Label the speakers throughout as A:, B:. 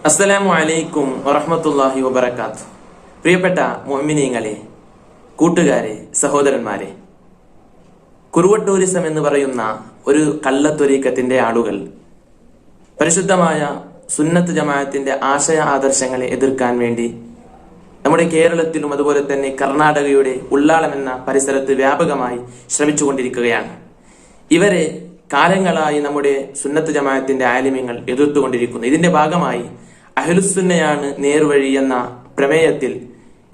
A: അസ്സലാമു അലൈക്കും വറഹ്മത്തുള്ളാഹി വബറകാത്ത്. പ്രിയപ്പെട്ട മുഅ്മിനീങ്ങളെ, കൂട്ടുകാരെ, സഹോദരന്മാരെ, കുറുവ ടൂറിസം എന്ന് പറയുന്ന ഒരു കള്ളത്വരീക്കത്തിന്റെ ആളുകൾ പരിശുദ്ധമായ സുന്നത്ത് ജമാഅത്തിന്റെ ആശയ ആദർശങ്ങളെ എതിർക്കാൻ വേണ്ടി നമ്മുടെ കേരളത്തിലും അതുപോലെ തന്നെ കർണാടകയുടെ ഉള്ളാളം എന്ന പരിസരത്ത് വ്യാപകമായി ശ്രമിച്ചുകൊണ്ടിരിക്കുകയാണ്. ഇവരെ കാലങ്ങളായി നമ്മുടെ സുന്നത്ത് ജമാഅത്തിന്റെ ആലിമ്യങ്ങൾ എതിർത്തുകൊണ്ടിരിക്കുന്നു. ഇതിന്റെ ഭാഗമായി അഹ്ലുസുന്നയാണ് നേർവഴി എന്ന പ്രമേയത്തിൽ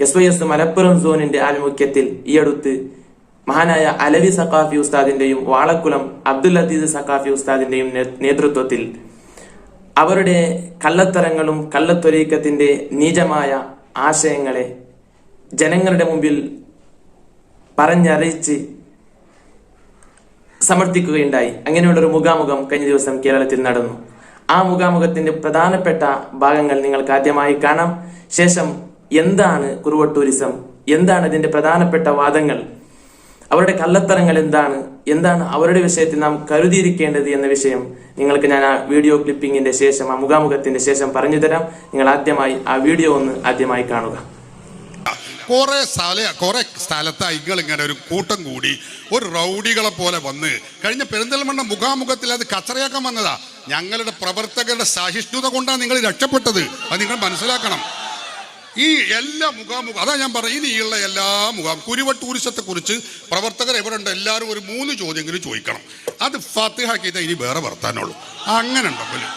A: SYS മലപ്പുറം സോണിന്റെ ആഭിമുഖ്യത്തിൽ ഈ അടുത്ത് മഹാനായ അലവി സഖാഫി ഉസ്താദിന്റെയും വാളക്കുളം അബ്ദുൽ അസീസ് സഖാഫി ഉസ്താദിന്റെയും നേതൃത്വത്തിൽ അവരുടെ കള്ളത്തരങ്ങളും കള്ളത്വരീക്കത്തിന്റെ നീചമായ ആശയങ്ങളെ ജനങ്ങളുടെ മുമ്പിൽ പറഞ്ഞറിയിച്ച് സമർത്ഥിക്കുകയുണ്ടായി. അങ്ങനെയുള്ളൊരു മുഖാമുഖം കഴിഞ്ഞ ദിവസം കേരളത്തിൽ നടന്നു. ആ മുഖാമുഖത്തിന്റെ പ്രധാനപ്പെട്ട ഭാഗങ്ങൾ നിങ്ങൾക്ക് ആദ്യമായി കാണാം. ശേഷം എന്താണ് കുറുവ ടൂറിസം, എന്താണ് ഇതിന്റെ പ്രധാനപ്പെട്ട വാദങ്ങൾ, അവരുടെ കള്ളത്തരങ്ങൾ എന്താണ് അവരുടെ വിഷയത്തിൽ നാം കരുതിയിരിക്കേണ്ടത് എന്ന വിഷയം നിങ്ങൾക്ക് ഞാൻ ആ വീഡിയോ ക്ലിപ്പിംഗിന്റെ ശേഷം, ആ മുഖാമുഖത്തിന്റെ ശേഷം പറഞ്ഞു തരാം. നിങ്ങൾ ആദ്യമായി ആ വീഡിയോ ഒന്ന് ആദ്യമായി കാണുക.
B: കുറെ സ്ഥലത്ത് ഐകൾ ഇങ്ങനെ ഒരു കൂട്ടം കൂടി ഒരു റൗഡികളെ പോലെ വന്ന് കഴിഞ്ഞ പെരിന്തൽമണ്ണ മുഖാമുഖത്തിൽ അത് കച്ചറയാക്കാൻ വന്നതാ. ഞങ്ങളുടെ പ്രവർത്തകരുടെ സഹിഷ്ണുത കൊണ്ടാണ് നിങ്ങൾ രക്ഷപ്പെട്ടത്. അത് നിങ്ങൾ മനസ്സിലാക്കണം. ഈ എല്ലാ മുഖാമുഖം അതാ ഞാൻ പറയും. ഇനിയുള്ള എല്ലാ കുരുവ ടൂറിസത്തെ കുറിച്ച് പ്രവർത്തകർ എവിടെ ഉണ്ട് എല്ലാവരും ഒരു 3 ചോദ്യങ്ങളും ചോദിക്കണം. അത് ഫത്തിഹാക്കിയിട്ട് ഇനി വേറെ വർത്താനുള്ളൂ. അങ്ങനെ ഉണ്ടല്ലോ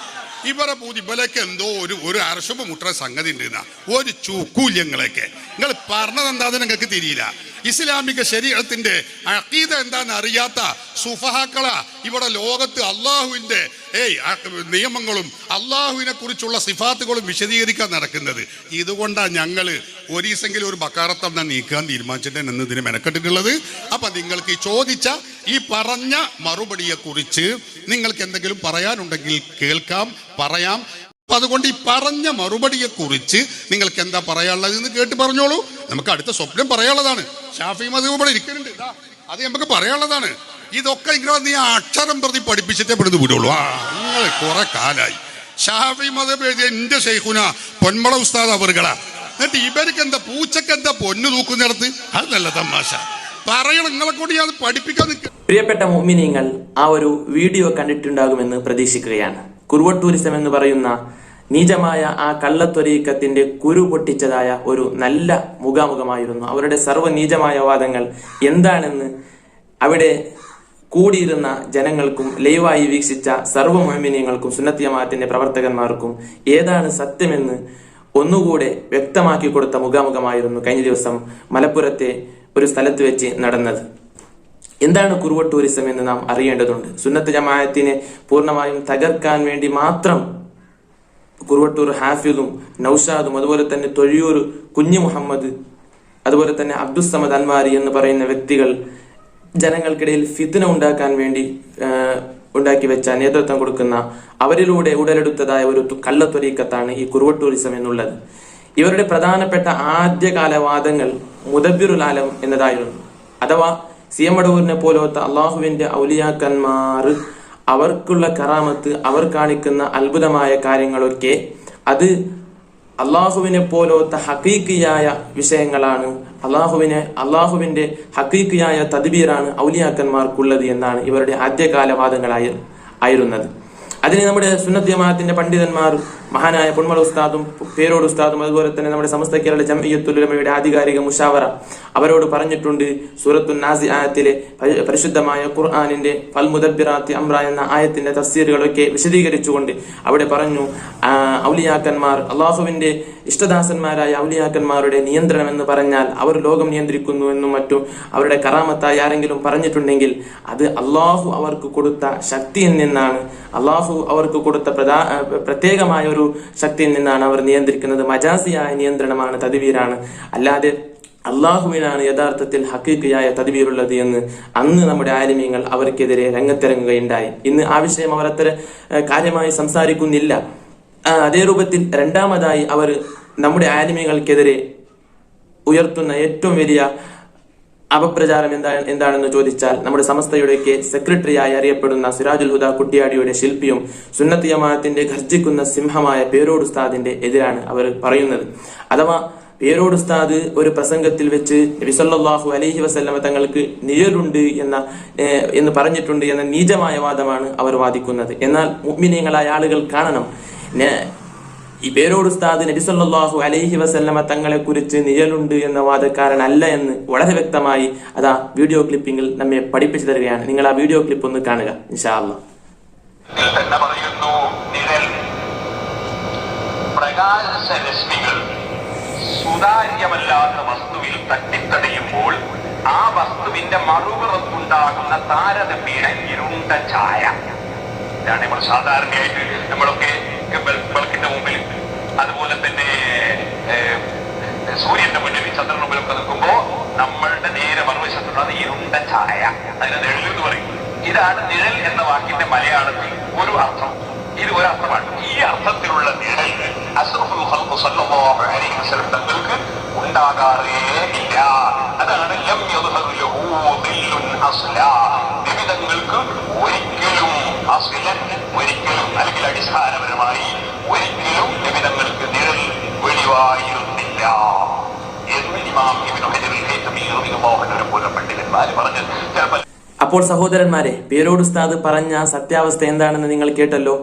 B: ഇവരെ ഇവലൊക്കെ എന്തോ ഒരു അർശപ്പ് മുട്ട സംഗതി ഉണ്ട്. ഒരു ചൂക്കൂല്യങ്ങളൊക്കെ നിങ്ങൾ പറഞ്ഞത് എന്താന്ന് നിങ്ങൾക്ക് തിരിയില്ല. ഇസ്ലാമിക ശരീഅത്തിന്റെ അഖീദ എന്താന്ന് അറിയാത്ത സുഫഹാക്കള ഇവിടെ ലോകത്ത് അള്ളാഹുവിന്റെ നിയമങ്ങളും അള്ളാഹുവിനെ കുറിച്ചുള്ള സിഫാത്തുകളും വിശദീകരിക്കാൻ നടക്കുന്നത്. ഇതുകൊണ്ടാണ് ഞങ്ങൾ ഒരീസെങ്കിലും ഒരു ബക്കാറത്തം നീക്കാൻ തീരുമാനിച്ചിട്ട് എന്നതിന് മെനക്കെട്ടിട്ടുള്ളത്. അപ്പൊ നിങ്ങൾക്ക് ഈ ചോദിച്ച ഈ പറഞ്ഞ മറുപടിയെ കുറിച്ച് നിങ്ങൾക്ക് എന്തെങ്കിലും പറയാനുണ്ടെങ്കിൽ കേൾക്കാം, പറയാം. അതുകൊണ്ട് ഈ പറഞ്ഞ മറുപടിയെ കുറിച്ച് നിങ്ങൾക്ക് എന്താ പറയാനുള്ളത് എന്ന് കേട്ട് പറഞ്ഞോളൂ. നമുക്ക് അടുത്ത സ്വപ്നം പറയാനുള്ളതാണ്. ഷാഫി മദ്ഹബ് ഇവിടെ ഇരിക്കുന്നുണ്ട്, അത് നമുക്ക് പറയാനുള്ളതാണ്. ഇതൊക്കെ ഇങ്ങനെ നീ അക്ഷരം പ്രതി പഠിപ്പിച്ചിട്ടേ പെടുന്നു വിടുള്ളൂ. നിങ്ങൾ കുറെ കാലായി ഷാഫി മദ്ഹബ് എഴുതിയ എന്റെ ശൈഖുന പൊന്മള ഉസ്താദ് അവറുകളാ. എന്നിട്ട് ഇവർക്ക് എന്താ പൂച്ചക്ക് എന്താ പൊന്നു തൂക്കുന്നിടത്ത്? അത് നല്ല തമാശ പറയണം. നിങ്ങളെ കൂടി അത് പഠിപ്പിക്കാൻ നിൽക്കുക.
A: പ്രിയപ്പെട്ട മുഅ്മിനീങ്ങൾ, ആ ഒരു വീഡിയോ കണ്ടിട്ടുണ്ടാകുമെന്ന് പ്രതീക്ഷിക്കുകയാണ്. കുറുവ ടൂറിസം എന്ന് പറയുന്ന നീചമായ ആ കള്ളത്വരീക്കത്തിന്റെ കുരു പൊട്ടിച്ചതായ ഒരു നല്ല മുഖാമുഖമായിരുന്നു. അവരുടെ സർവ്വ നീചമായ വാദങ്ങൾ എന്താണെന്ന് അവിടെ കൂടിയിരുന്ന ജനങ്ങൾക്കും ലൈവായി വീക്ഷിച്ച സർവ്വ മുഅ്മിനീങ്ങൾക്കും സുന്നത്ത് ജമാഅത്തിന്റെ പ്രവർത്തകന്മാർക്കും ഏതാണ് സത്യമെന്ന് ഒന്നുകൂടെ വ്യക്തമാക്കി കൊടുത്ത മുഖാമുഖമായിരുന്നു കഴിഞ്ഞ ദിവസം മലപ്പുറത്തെ ഒരു സ്ഥലത്ത് വെച്ച് നടന്നത്. എന്താണ് കുറുവ ടൂറിസം എന്ന് നാം അറിയേണ്ടതുണ്ട്. സുന്നത്ത് ജമാഅത്തിനെ പൂർണ്ണമായും തകർക്കാൻ വേണ്ടി മാത്രം കുറുവട്ടൂർ ഹാഫിദും നൌഷാദും അതുപോലെ തന്നെ തൊഴിയൂർ കുഞ്ഞു മുഹമ്മദ് അതുപോലെ തന്നെ അബ്ദുസ്സമദ് അൻവാരി എന്ന് പറയുന്ന വ്യക്തികൾ ജനങ്ങൾക്കിടയിൽ ഫിത്ന ഉണ്ടാക്കാൻ വേണ്ടി ഉണ്ടാക്കി വെച്ച നേതൃത്വം കൊടുക്കുന്ന അവരിലൂടെ ഉടലെടുത്തതായ ഒരു കള്ളത്വരീക്കത്താണ് ഈ കുറുവ ടൂറിസം എന്നുള്ളത്. ഇവരുടെ പ്രധാനപ്പെട്ട ആദ്യകാല വാദങ്ങൾ മുദബ്ബിറുൽ ആലം എന്നതായിരുന്നു. അഥവാ CM അടൂരിനെ പോലത്തെ അള്ളാഹുവിന്റെ ഔലിയാക്കന്മാർ അവർക്കുള്ള കറാമത്ത്, അവർ കാണിക്കുന്ന അത്ഭുതമായ കാര്യങ്ങളൊക്കെ അത് അള്ളാഹുവിനെ പോലത്തെ ഹഖീഖിയായ വിഷയങ്ങളാണ്. അള്ളാഹുവിന്റെ ഹഖീഖിയായ തദ്ബീറാണ് ഔലിയാക്കന്മാർക്കുള്ളത് എന്നാണ് ഇവരുടെ ആദ്യകാലവാദങ്ങളായിരുന്നത്. അതിന് നമ്മുടെ സുന്നത്ത് ജമാഅത്തിന്റെ പണ്ഡിതന്മാർ മഹാനായ പൊന്മള ഉസ്താദും പേരോട് ഉസ്താദും അതുപോലെ തന്നെ നമ്മുടെ സമസ്ത കേരള ജംഇയ്യത്തുൽ ഉലമയുടെ ആധികാരിക മുഷാവറ അവരോട് പറഞ്ഞിട്ടുണ്ട്. സൂറത്തുൻ നാസിആത്തിലെ പരിശുദ്ധമായ ഖുർആനിന്റെ ഫൽ മുദബ്ബിറാത്തി അംറ എന്ന ആയത്തിന്റെ തഫ്സീറുകളൊക്കെ വിശദീകരിച്ചുകൊണ്ട് അവിടെ പറഞ്ഞു, ഔലിയാക്കന്മാർ അള്ളാഹുവിന്റെ ഇഷ്ടദാസന്മാരായ ഔലിയാക്കന്മാരുടെ നിയന്ത്രണം എന്ന് പറഞ്ഞാൽ അവർ ലോകം നിയന്ത്രിക്കുന്നു എന്നും മറ്റും അവരുടെ കറാമത്തായി ആരെങ്കിലും പറഞ്ഞിട്ടുണ്ടെങ്കിൽ അത് അള്ളാഹു അവർക്ക് കൊടുത്ത ശക്തിയിൽ നിന്നാണ്, അള്ളാഹു അവർക്ക് കൊടുത്ത പ്രത്യേകമായ ഒരു ശക്തിയിൽ നിന്നാണ് അവർ നിയന്ത്രിക്കുന്നത്. മജാസിയായ നിയന്ത്രണമാണ്, തദ്ബീറാണ്. അല്ലാതെ അള്ളാഹുവിനാണ് യഥാർത്ഥത്തിൽ ഹഖീഖിയായ തദ്ബീറുള്ളത് എന്ന് അന്ന് നമ്മുടെ ആലിമീങ്ങൾ അവർക്കെതിരെ രംഗത്തിറങ്ങുകയുണ്ടായി. ഇന്ന് ആ വിഷയം അവർ അത്ര കാര്യമായി സംസാരിക്കുന്നില്ല. അതേ രൂപത്തിൽ രണ്ടാമതായി അവർ നമ്മുടെ ആലിമീങ്ങൾക്കെതിരെ ഉയർത്തുന്ന ഏറ്റവും വലിയ അപപ്രചാരം എന്താണെന്ന് ചോദിച്ചാൽ നമ്മുടെ സമസ്തയുടെയൊക്കെ സെക്രട്ടറിയായി അറിയപ്പെടുന്ന സിറാജുൽ ഹുദ കുട്ടിയാടിയുടെ ശില്പിയും സുന്നത്തി ജമാഅത്തിന്റെ ഗർജിക്കുന്ന സിംഹമായ പേരോട് ഉസ്താദിന്റെ എതിരാണ് അവർ പറയുന്നത്. അഥവാ പേരോട് ഉസ്താദ് ഒരു പ്രസംഗത്തിൽ വെച്ച് നബി സല്ലല്ലാഹു അലൈഹി വസല്ലമ തങ്ങൾക്ക് നിഴലുണ്ട് എന്ന് പറഞ്ഞിട്ടുണ്ട് എന്ന നീചമായ വാദമാണ് അവർ വാദിക്കുന്നത്. എന്നാൽ മുഅ്മിനീങ്ങളായ ആളുകൾ കാണണം, ഈ പേരോട് ഉസ്താദ് നബി സല്ലല്ലാഹു അലൈഹി വസല്ലമ തങ്ങളെ കുറിച്ച് നിഴലുണ്ട് എന്ന വാദക്കാരനല്ല എന്ന് വളരെ വ്യക്തമായി അതാ വീഡിയോ ക്ലിപ്പിംഗിൽ നമ്മെ പഠിപ്പിച്ചു തരികയാണ്. നിങ്ങൾ ആ വീഡിയോ ക്ലിപ്പ് ഒന്ന് കാണുക ഇൻഷാ അല്ലാഹ്.
C: സുതാര്യമല്ലാത്ത വസ്തുവിൽ തട്ടിത്തടയുമ്പോൾ ആ വസ്തുവിന്റെ മറുപുറത്തുണ്ടാകുന്ന താരതമ്യേന ഇരുണ്ട ഛായ. ഇതാണ് നമ്മൾ സാധാരണയായിട്ട് നമ്മളൊക്കെ വിളക്കിന്റെ മുമ്പിൽ, അതുപോലെ തന്നെ സൂര്യന്റെ മുന്നിൽ, ചന്ദ്രന്റെ മുമ്പിലൊക്കെ നിൽക്കുമ്പോ നമ്മളുടെ നേരെ മറുവശത്തുള്ളത് ഇരുണ്ട ഛായ, അതിന് നിഴൽ എന്ന് പറയും. ഇതാണ് നിഴൽ എന്ന വാക്കിന്റെ മലയാളത്തിൽ ഒരു അർത്ഥം. ഇത് ഒരർത്ഥമാണ്. ഈ അർത്ഥത്തിലുള്ള നിഴൽ അസ്റഫുൽ ഖൽഖ് സല്ലല്ലാഹു അലൈഹി വസല്ലം തങ്ങൾക്ക് ഉണ്ടാകാറേ ഇല്ല. അതാണ് ലം യദ്ഹർ ലഹു ദില്ലുൻ അസ്ലാ. നിബിതങ്ങൾക്ക് ഒരിക്കലും അസ്ലൻ, ഒരിക്കലും അല്ലെങ്കിൽ അടിസ്ഥാനപരമായി ഒരിക്കലും നിബിതങ്ങൾക്ക് നിഴൽ വെളിവായിരുന്നില്ല എന്ന് ഇമാം ഇബ്നു ഹജറുൽ ഹൈതമി റളിയല്ലാഹു അൻഹു പോലെ പണ്ഡിതന്മാർ പറഞ്ഞത്. ചിലപ്പോൾ
A: അപ്പോൾ സഹോദരന്മാരെ, പേരോട് ഉസ്താദ് പറഞ്ഞ സത്യാവസ്ഥ എന്താണെന്ന് നിങ്ങൾ കേട്ടല്ലോ.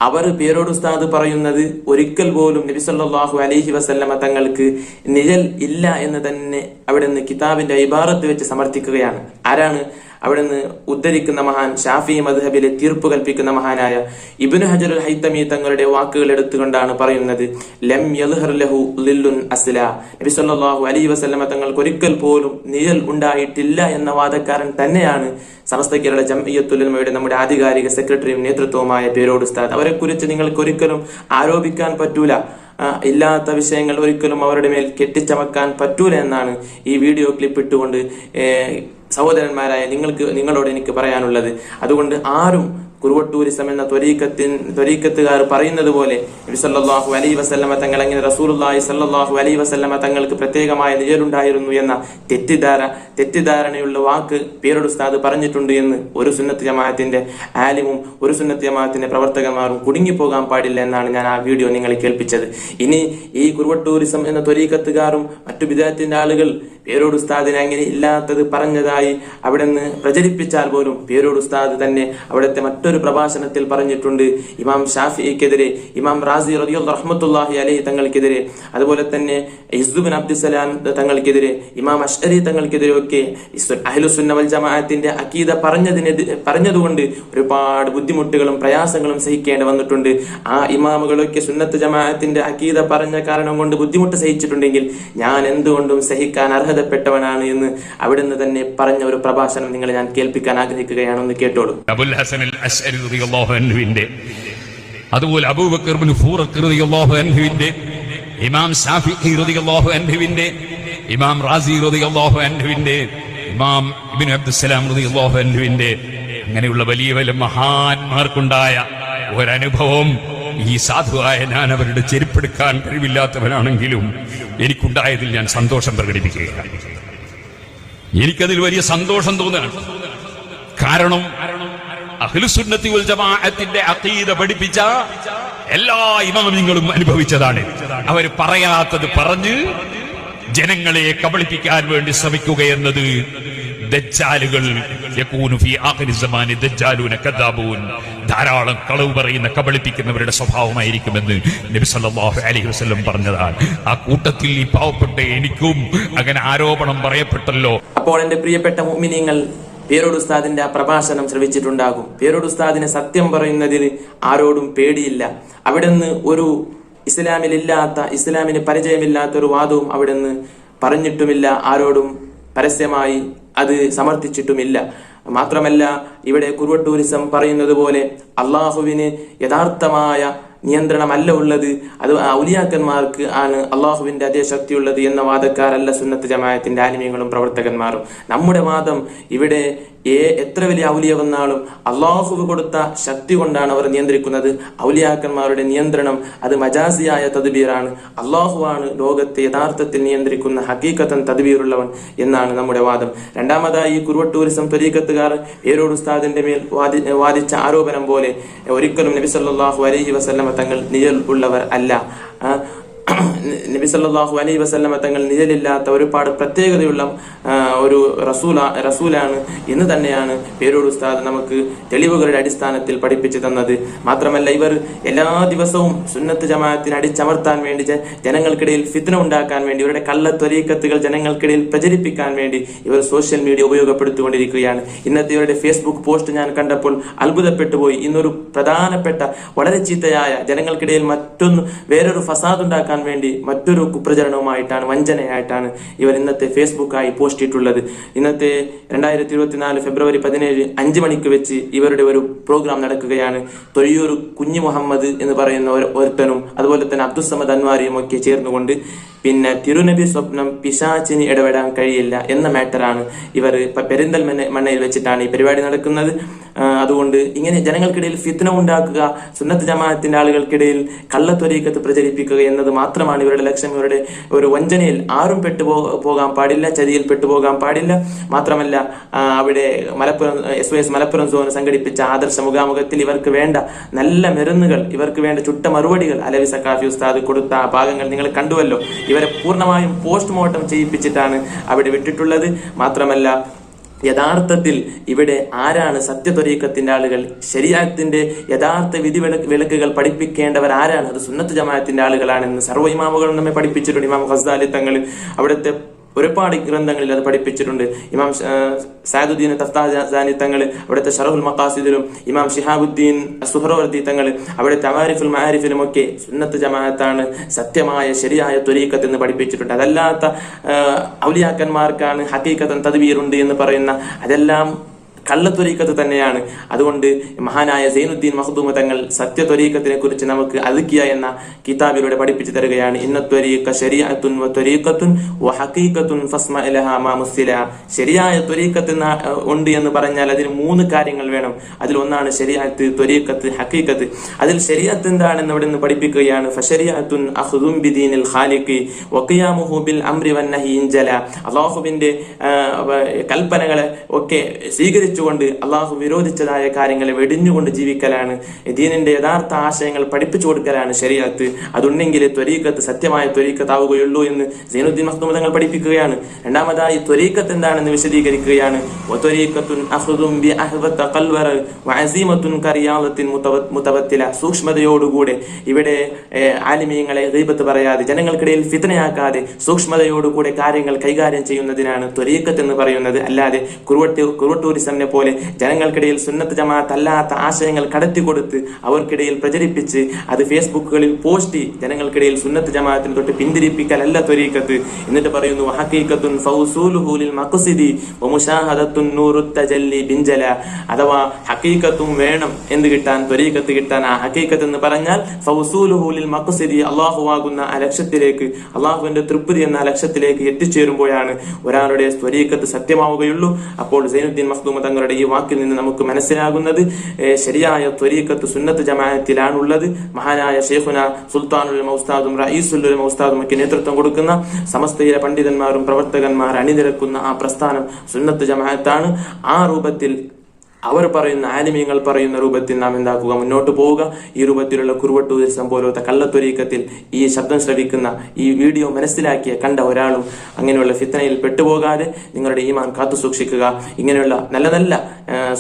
A: അവർ പേരോട് ഉസ്താദ് പറയുന്നത് ഒരിക്കൽ പോലും നബി സല്ലല്ലാഹു അലൈഹി വസല്ലമ തങ്ങൾക്ക് നിഴൽ ഇല്ല എന്ന് തന്നെ അവിടുന്ന് കിതാബിന്റെ ഇബാറത്ത് വെച്ച് സമർത്ഥിക്കുകയാണ്. ആരാണ് അവിടുന്ന് ഉദ്ധരിക്കുന്ന മഹാൻ? ഷാഫി മദ്ഹബിലെ തീർപ്പ് കൽപ്പിക്കുന്ന മഹാനായ ഇബ്നു ഹജറുൽ ഹൈതമി തങ്ങളുടെ വാക്കുകൾ എടുത്തുകൊണ്ടാണ് പറയുന്നത്, ലം യദ്ഹർ ലഹു ളില്ലുൻ അസ്ലാ. നബി സല്ലല്ലാഹു അലൈഹി വസല്ലമ തങ്ങൾക്ക് ഒരിക്കൽ പോലും നിഴൽ ഉണ്ടായിട്ടില്ല എന്ന വാദക്കാരൻ തന്നെയാണ് സമസ്ത കേരള ജംഇയ്യത്തുൽ ഉലമയുടെ നമ്മുടെ ആധികാരിക സെക്രട്ടറിയും നേതൃത്വവുമായ പേരോട് ഉസ്താദ്. അവരെ കുറിച്ച് നിങ്ങൾക്ക് ഒരിക്കലും ആരോപിക്കാൻ പറ്റൂല, ഇല്ലാത്ത വിഷയങ്ങൾ ഒരിക്കലും അവരുടെ മേൽ കെട്ടിച്ചമക്കാൻ പറ്റൂല എന്നാണ് ഈ വീഡിയോ ക്ലിപ്പ് ഇട്ടുകൊണ്ട് സഹോദരന്മാരായ നിങ്ങളോട് എനിക്ക് പറയാനുള്ളത്. അതുകൊണ്ട് ആരും കുറുവട്ടൂരിസം എന്ന ത്വരീക്കത്തുകാർ പറയുന്നത് പോലെ നബി സല്ലല്ലാഹു അലൈഹി വസല്ലമ തങ്ങൾ അങ്ങനെ റസൂലുള്ളാഹി സല്ലല്ലാഹു അലൈഹി വസല്ലമ തങ്ങൾക്ക് പ്രത്യേകമായ നിഴലുണ്ടായിരുന്നു എന്ന തെറ്റിദ്ധാരണയുള്ള വാക്ക് പേരോട് ഉസ്താദ് പറഞ്ഞിട്ടുണ്ട് എന്ന് ഒരു സുന്നത്ത് ജമാഅത്തിന്റെ ആലിമും ഒരു സുന്നത്ത് ജമാഅത്തിന്റെ പ്രവർത്തകന്മാരും കുടുങ്ങിപ്പോകാൻ പാടില്ല എന്നാണ് ഞാൻ ആ വീഡിയോ നിങ്ങളെ കേൾപ്പിച്ചത്. ഇനി ഈ കുറുവട്ടൂരിസം എന്ന ത്വരീക്കത്തുകാരും മറ്റു ബിദ്അത്തിന്റെ ആളുകൾ പേരോട് ഉസ്താദിനെ അങ്ങനെ ഇല്ലാത്തത് പറഞ്ഞതായി അവിടെ നിന്ന് പ്രചരിപ്പിച്ചാൽ പോലും പേരോട് ഉസ്താദ് തന്നെ അവിടുത്തെ മറ്റൊരു പ്രഭാഷണത്തിൽ പറഞ്ഞിട്ടുണ്ട്, ഇമാം ഷാഫിക്കെതിരെ, ഇമാം റാസി റളിയല്ലാഹു അലൈഹി തങ്ങൾക്കെതിരെ, അതുപോലെ തന്നെ ഇസ്ദു ബിൻ അബ്ദുസ്സലാം തങ്ങൾക്കെതിരെ, ഇമാം അശ്അരി തങ്ങൾക്കെതിരെ ഒക്കെ അഹ്ലുസുന്ന വൽ ജമാഅത്തിന്റെ അഖീദ പറഞ്ഞതുകൊണ്ട് ഒരുപാട് ബുദ്ധിമുട്ടുകളും പ്രയാസങ്ങളും സഹിക്കേണ്ടി വന്നിട്ടുണ്ട്. ആ ഇമാമുകളൊക്കെ സുന്നത്ത് ജമാഅത്തിന്റെ അഖീദ പറഞ്ഞ കാരണം കൊണ്ട് ബുദ്ധിമുട്ട് സഹിച്ചിട്ടുണ്ടെങ്കിൽ ഞാൻ എന്തുകൊണ്ടും സഹിക്കാൻ അർഹതപ്പെട്ടവനാണ് എന്ന് അവിടുന്ന് തന്നെ പറഞ്ഞ ഒരു പ്രഭാഷണം നിങ്ങളെ ഞാൻ കേൾപ്പിക്കാൻ ആഗ്രഹിക്കുകയാണെന്ന് കേട്ടോളൂ.
D: അബുൽ ഹസൻ അൽ അശ്അരി റളിയല്ലാഹു അൻഹുവിന്റെ, അതുപോലെ അബൂബക്കർ ഇബ്നു ഫൂറഖ് റളിയല്ലാഹു അൻഹുവിന്റെ, ഇമാം ശാഫിഈ റളിയല്ലാഹു അൻഹുവിന്റെ, ഇമാം റാസി റളിയല്ലാഹു അൻഹുവിന്റെ, ഇമാം ഇബ്നു അബ്ദുസ്സലാം റളിയല്ലാഹു അൻഹുവിന്റെ, അങ്ങനെയുള്ള വലിയ വലിയ മഹാന്മാർക്കുണ്ടായ ഒരനുഭവം ഈ സാധുവായ ഞാൻ അവരുടെ ചെരുപ്പെടുക്കാൻ കഴിവില്ലാത്തവനാണെങ്കിലും എനിക്കുണ്ടായതിൽ ഞാൻ സന്തോഷം പ്രകടിപ്പിക്കുകയാണ്. എനിക്കതിൽ വലിയ സന്തോഷം തോന്നുകയാണ്. കാരണം അഹ്ലുസുന്നത്തി വൽ ജമാഅത്തിന്റെ അഖീദ പഠിപ്പിച്ച എല്ലാ ഇമാമിങ്ങളും അനുഭവിച്ചതാണ്. അവർ പറയാത്തത് പറഞ്ഞ് ജനങ്ങളെ കബളിപ്പിക്കാൻ വേണ്ടി ശ്രമിക്കുകയെന്നത് ദജ്ജാലുകൾ യകൂനു ഫീ ആഖിരി സമാനി ദജ്ജാലൂന കദാബൂൻ, ധാരാളം കളവ് പറയുന്ന കബളിപ്പിക്കുന്നവരുടെ സ്വഭാവമായിരിക്കുമെന്ന് നബി സല്ലല്ലാഹു അലൈഹി വസല്ലം പറഞ്ഞതാണ്. ആ കൂട്ടത്തിൽ ഈ പാവപ്പെട്ട എനിക്കും അങ്ങനെ ആരോപണം പറയപ്പെട്ടല്ലോ.
A: അപ്പോൾ എന്റെ പ്രിയപ്പെട്ട മുഅ്മിനീങ്ങൾ, പേരോട് ഉസ്താദിന്റെ ആ പ്രഭാഷണം ശ്രവിച്ചിട്ടുണ്ടാകും. പേരോട് ഉസ്താദിന് സത്യം പറയുന്നതിൽ ആരോടും പേടിയില്ല. അവിടുന്ന് ഒരു ഇസ്ലാമിന് പരിചയമില്ലാത്ത ഒരു വാദവും അവിടുന്ന് പറഞ്ഞിട്ടുമില്ല, ആരോടും പരസ്യമായി അത് സമർത്ഥിച്ചിട്ടുമില്ല. മാത്രമല്ല, ഇവിടെ കുറുവട്ടൂരിസം പറയുന്നത് പോലെ അള്ളാഹുവിന് യഥാർത്ഥമായ നിയന്ത്രണമല്ല ഉള്ളത്, അത് ഔലിയാക്കന്മാർക്ക് ആണ് അള്ളാഹുവിന്റെ അതേ ശക്തിയുള്ളത് എന്ന വാദക്കാരല്ല സുന്നത്ത് ജമാഅത്തിന്റെ ആലിമീങ്ങളും പ്രവർത്തകന്മാരും. നമ്മുടെ വാദം ഇവിടെ എത്ര വലിയ ഔലിയ വന്നാലും അള്ളാഹു കൊടുത്ത ശക്തി കൊണ്ടാണ് അവർ നിയന്ത്രിക്കുന്നത്. ഔലിയാക്കന്മാരുടെ നിയന്ത്രണം അത് മജാസിയായ തദ്ബീറാണ്. അള്ളാഹുവാണ് ലോകത്തെ യഥാർത്ഥത്തിൽ നിയന്ത്രിക്കുന്ന ഹഖീഖത്തൻ തദ്ബീറുള്ളവൻ എന്നാണ് നമ്മുടെ വാദം. രണ്ടാമതായി കുറുവട്ടൂരിസം ത്വരീഖത്തുകാർ പേരോട് ഉസ്താദിന്റെ മേൽ വാദിച്ച ആരോപണം പോലെ ഒരിക്കലും നബി സല്ലല്ലാഹു അലൈഹി വസല്ലമ തങ്ങൾ നിഴൽ ഉള്ളവർ അല്ല. നബി സല്ലല്ലാഹു അലൈഹി വസല്ലമ തങ്ങൾ നിഴലില്ലാത്ത ഒരുപാട് പ്രത്യേകതയുള്ള ഒരു റസൂലാണ് എന്ന് തന്നെയാണ് പേരോട് ഉസ്താദ് നമുക്ക് തെളിവുകളുടെ അടിസ്ഥാനത്തിൽ പഠിപ്പിച്ചു തന്നത്. മാത്രമല്ല, ഇവർ എല്ലാ ദിവസവും സുന്നത്ത് ജമാഅത്തിനെ അടിച്ചമർത്താൻ വേണ്ടി, ജനങ്ങൾക്കിടയിൽ ഫിത്ന ഉണ്ടാക്കാൻ വേണ്ടി, ഇവരുടെ കള്ള ത്വരീഖത്തുകൾ ജനങ്ങൾക്കിടയിൽ പ്രചരിപ്പിക്കാൻ വേണ്ടി ഇവർ സോഷ്യൽ മീഡിയ ഉപയോഗപ്പെടുത്തിക്കൊണ്ടിരിക്കുകയാണ്. ഇന്നത്തെ ഇവരുടെ ഫേസ്ബുക്ക് പോസ്റ്റ് ഞാൻ കണ്ടപ്പോൾ അത്ഭുതപ്പെട്ടു പോയി. ഇന്നൊരു പ്രധാനപ്പെട്ട വളരെ ചീത്തയായ ജനങ്ങൾക്കിടയിൽ വേറൊരു ഫസാദ് ഉണ്ടാക്കാൻ വേണ്ടി മറ്റൊരു കുപ്രചരണവുമായിട്ടാണ്, വഞ്ചനയായിട്ടാണ് ഇവർ ഇന്നത്തെ ഫേസ്ബുക്കായി പോസ്റ്റ് ഇട്ടുള്ളത്. ഇന്നത്തെ 2024 ഫെബ്രുവരി 17 5 മണിക്ക് വെച്ച് ഇവരുടെ ഒരു പ്രോഗ്രാം നടക്കുകയാണ്. തൊഴിയൂർ കുഞ്ഞി മുഹമ്മദ് എന്ന് പറയുന്ന ഒരുത്തനും അതുപോലെ തന്നെ അബ്ദുസമദ് അൻവാരിയും ഒക്കെ ചേർന്നുകൊണ്ട് പിന്നെ തിരുനബി സ്വപ്നം പിശാചിന് ഇടപെടാൻ കഴിയില്ല എന്ന മാറ്ററാണ് ഇവർ പെരിന്തൽമണ്ണയിൽ വെച്ചിട്ടാണ് ഈ പരിപാടി നടക്കുന്നത്. അതുകൊണ്ട് ഇങ്ങനെ ജനങ്ങൾക്കിടയിൽ ഫിത്ന ഉണ്ടാക്കുക, സുന്നത്ത് ജമാഅത്തിന്റെ ആളുകൾക്കിടയിൽ കള്ളത്വരീഖത്ത് പ്രചരിപ്പിക്കുക എന്നത് മാത്രമാണ് ഇവരുടെ ലക്ഷ്യം. ഇവരുടെ ഒരു വഞ്ചനയിൽ ആരും പോകാൻ പാടില്ല, ചതിയിൽ പെട്ടുപോകാൻ പാടില്ല. മാത്രമല്ല, അവിടെ മലപ്പുറം SOS മലപ്പുറം സോൺ സംഘടിപ്പിച്ച ആദർശ മുഖാമുഖത്തിൽ ഇവർക്ക് വേണ്ട നല്ല മരുന്നുകൾ, ഇവർക്ക് വേണ്ട ചുട്ട മറുപടികൾ അലവി സഖാഫി ഉസ്താദ് കൊടുത്ത ഭാഗങ്ങൾ നിങ്ങൾ കണ്ടുവല്ലോ. ഇവരെ പൂർണ്ണമായും പോസ്റ്റ്മോർട്ടം ചെയ്യിപ്പിച്ചിട്ടാണ് അവിടെ വിട്ടിട്ടുള്ളത്. മാത്രമല്ല, യഥാർത്ഥത്തിൽ ഇവിടെ ആരാണ് സത്യത്വരീഖത്തിന്റെ ആളുകൾ, ശരീഅത്തിന്റെ യഥാർത്ഥ വിധി വിലക്കുകൾ പഠിപ്പിക്കേണ്ടവർ ആരാണ്? അത് സുന്നത്ത് ജമാഅത്തിന്റെ ആളുകളാണെന്ന് സർവ്വ ഇമാമുകളും നമ്മെ പഠിപ്പിച്ചിട്ടുണ്ട്. ഇമാം ഖസാലി തങ്ങൾ അവിടുത്തെ ഒരുപാട് ഗ്രന്ഥങ്ങളിൽ അത് പഠിപ്പിച്ചിട്ടുണ്ട്. ഇമാം സഅദുദ്ദീൻ തഫ്താനി തങ്ങൾ അവിടുത്തെ ശറഹുൽ മഖാസിദിലും, ഇമാം ശിഹാബുദ്ദീൻ സുഹ്റവർദി തങ്ങൾ അവിടുത്തെ അമാരിഫുൽ മആരിഫിലും ഒക്കെ സുന്നത്ത് ജമാഅത്താണ് സത്യമായ ശരിയായ ത്വരീഖത്ത് എന്ന് പഠിപ്പിച്ചിട്ടുണ്ട്. അതല്ലാത്ത ഔലിയാക്കന്മാർക്കാണ് ഹഖീഖത്തൻ തദ്ബീറുണ്ട് എന്ന് പറയുന്ന അതെല്ലാം കള്ളത്വരീഖത്ത് തന്നെയാണ്. അതുകൊണ്ട് മഹാനായ സൈനുദ്ദീൻ മഖ്ദൂം തങ്ങൾ സത്യത്വരീഖത്തിനെ കുറിച്ച് നമുക്ക് അദ്കിയ എന്ന കിതാബിലൂടെ പഠിപ്പിച്ചു തരികയാണ്. ഇന്നത്വരീഖ ശരീഅത്തുൻ വത്വരീഖത്തുൻ വഹഖീഖത്തുൻ ഫസ്മഅ ലഹാ മാ മുസ്ലില. ശരിയായ ത്വരീഖത്ത് ഉണ്ട് എന്ന് പറഞ്ഞാൽ അതിന് 3 കാര്യങ്ങൾ വേണം. അതിൽ ഒന്നാണ് ശരീഅത്ത്, ത്വരീഖത്ത്, ഹഖീഖത്ത്. അതിൽ ശരീഅത്ത് എന്താണെന്ന് ഇവിടെ നിന്ന് പഠിപ്പിക്കുകയാണ്. ഫശരീഅത്തുൻ അഖ്ദും ബിദീനിൽ ഖാലിഖി വഖിയാമുഹു ബിൽ അംരി വന്നഹി ഇൻജല. അല്ലാഹുവിന്റെ കൽപ്പനകളെ ഒക്കെ സ്വീകരിച്ചു കൊണ്ട് അള്ളാഹു വിരോധിച്ചതായ കാര്യങ്ങളെ വെടിഞ്ഞുകൊണ്ട് ജീവിക്കലാണ്. ദീനിന്റെ യഥാർത്ഥ ആശയങ്ങൾ പഠിപ്പിച്ചു കൊടുക്കലാണ് ശരീഅത്ത്. അതുണ്ടെങ്കിൽ ത്വരീഖത്ത് സത്യമായ ത്വരീഖത്ത് ആവുകയുള്ളൂ എന്ന് സൈനുദ്ദീൻ മഖ്ദൂം തങ്ങൾ പഠിപ്പിക്കുകയാണ്. രണ്ടാമതായി ത്വരീഖത്ത് എന്താണെന്ന് വിശദീകരിക്കുകയാണ്. സൂക്ഷ്മതയോടുകൂടെ ഇവിടെ ആലിമീങ്ങളെ ഗീബത്ത് പറയാതെ, ജനങ്ങൾക്കിടയിൽ ഫിത്നയാക്കാതെ സൂക്ഷ്മതയോടുകൂടെ കാര്യങ്ങൾ കൈകാര്യം ചെയ്യുന്നതിനാണ് ത്വരീഖത്ത് എന്ന് പറയുന്നത്. അല്ലാതെ കുറുവട്ടൂരിസം പോലെ ജനങ്ങൾക്കിടയിൽ സുന്നത്ത് ജമാഅത്ത് അല്ലാത്ത ആശയങ്ങൾ കടത്തിക്കൊടുത്ത് അവർക്കിടയിൽ പ്രചരിപ്പിച്ച് അത് ഫേസ്ബുക്കുകളിൽ പോസ്റ്റ് ജനങ്ങൾക്കിടയിൽ സുന്നത്ത് ജമാഅത്തിന് തൊട്ട് പിന്തിരിപ്പിക്കലല്ല ത്വരീഖത്ത്. എന്നിട്ട് പറയുന്നു ഹഖീഖത്തുൻ ഫൗസൂലുഹു ലിൽ മഖ്സിദി വമുശാഹദത്തുൻ നൂറുത് തജല്ലി ബിൻജല. അഥവാ ഹഖീഖത്തും വേണം എന്ത് കിട്ടാൻ, ത്വരീഖത്ത് കിട്ടാൻ. ആ ഹഖീഖത്ത് എന്ന് പറഞ്ഞാൽ ഫൗസൂലുഹു ലിൽ മഖ്സിദി, അല്ലാഹുവാകുന്ന ആ ലക്ഷ്യത്തിലേക്ക്, അല്ലാഹുവിന്റെ തൃപ്തി എന്ന ലക്ഷ്യത്തിലേക്ക് എത്തിച്ചേരുമ്പോഴാണ് ഒരാളുടെ ത്വരീഖത്ത് സത്യമാവുകയുള്ളൂ. അപ്പോൾ സൈനുദ്ദീൻ മഖ്ദൂം തങ്ങളുടെ ഈ വാക്കിൽ നിന്ന് നമുക്ക് മനസ്സിലാകുന്നത് ശരിയായ ത്വരീഖത്ത് സുന്നത്ത് ജമാഅത്തിലാണുള്ളത്. മഹാനായ ശൈഖുന സുൽത്താനുൽ ഉസ്താദും റഈസുൽ ഉസ്താദും ഒക്കെ നേതൃത്വം കൊടുക്കുന്ന സമസ്തയിലെ പണ്ഡിതന്മാരും പ്രവർത്തകന്മാർ അണിനിരക്കുന്ന ആ പ്രസ്ഥാനം സുന്നത്ത് ജമാഅത്താണ്. ആ രൂപത്തിൽ അവർ പറയുന്ന, ആലിമീങ്ങൾ പറയുന്ന രൂപത്തിൽ നാം എന്താക്കുക, മുന്നോട്ട് പോവുക. ഈ രൂപത്തിലുള്ള കുറുവട്ടൂരിസം പോലത്തെ കള്ളത്വരീഖത്തിൽ ഈ ശബ്ദം ശ്രവിക്കുന്ന, ഈ വീഡിയോ മനസ്സിലാക്കിയ കണ്ട ഒരാളും അങ്ങനെയുള്ള ഫിത്നയിൽ പെട്ടുപോകാതെ നിങ്ങളുടെ ഈമാൻ കാത്തു സൂക്ഷിക്കുക. ഇങ്ങനെയുള്ള നല്ല നല്ല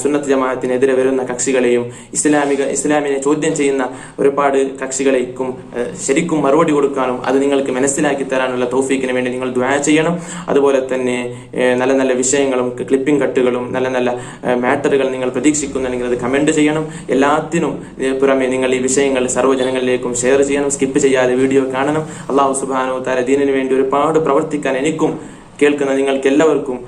A: സുന്നത്ത് ജമാഅത്തിനെതിരെ വരുന്ന കക്ഷികളെയും ഇസ്ലാമിനെ ചോദ്യം ചെയ്യുന്ന ഒരുപാട് കക്ഷികളേക്കും ശരിക്കും മറുപടി കൊടുക്കാനും അത് നിങ്ങൾക്ക് മനസ്സിലാക്കി തരാനുള്ള തൗഫീക്കിന് വേണ്ടി നിങ്ങൾ ദുആ ചെയ്യണം. അതുപോലെ തന്നെ നല്ല നല്ല വിഷയങ്ങളും ക്ലിപ്പിംഗ് കട്ടുകളും നല്ല നല്ല മാറ്ററുകൾ നിങ്ങൾ പ്രതീക്ഷിക്കുന്നുണ്ടെങ്കിൽ അത് കമന്റ് ചെയ്യണം. എല്ലാത്തിനും പുറമെ നിങ്ങൾ ഈ വിഷയങ്ങൾ സർവ്വജനങ്ങളിലേക്കും ഷെയർ ചെയ്യണം. സ്കിപ്പ് ചെയ്യാതെ വീഡിയോ കാണണം. അല്ലാഹു സുബ്ഹാനഹു വ തആല ദീനിന് വേണ്ടി ഒരുപാട് പ്രവർത്തിക്കാൻ എനിക്കും കേൾക്കുന്ന നിങ്ങൾക്ക് എല്ലാവർക്കും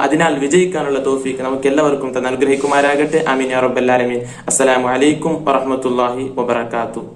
A: അതിനാൽ വിജയിക്കാനുള്ള തൗഫീഖ് നമുക്ക് എല്ലാവർക്കും തന്നെ അനുഗ്രഹിക്കുമാരാകട്ടെ. ആമീൻ യാ റബ്ബൽ ആലമീൻ. അസ്സലാമു അലൈക്കും വറഹ്മത്തുള്ളാഹി വബറകാതുഹു.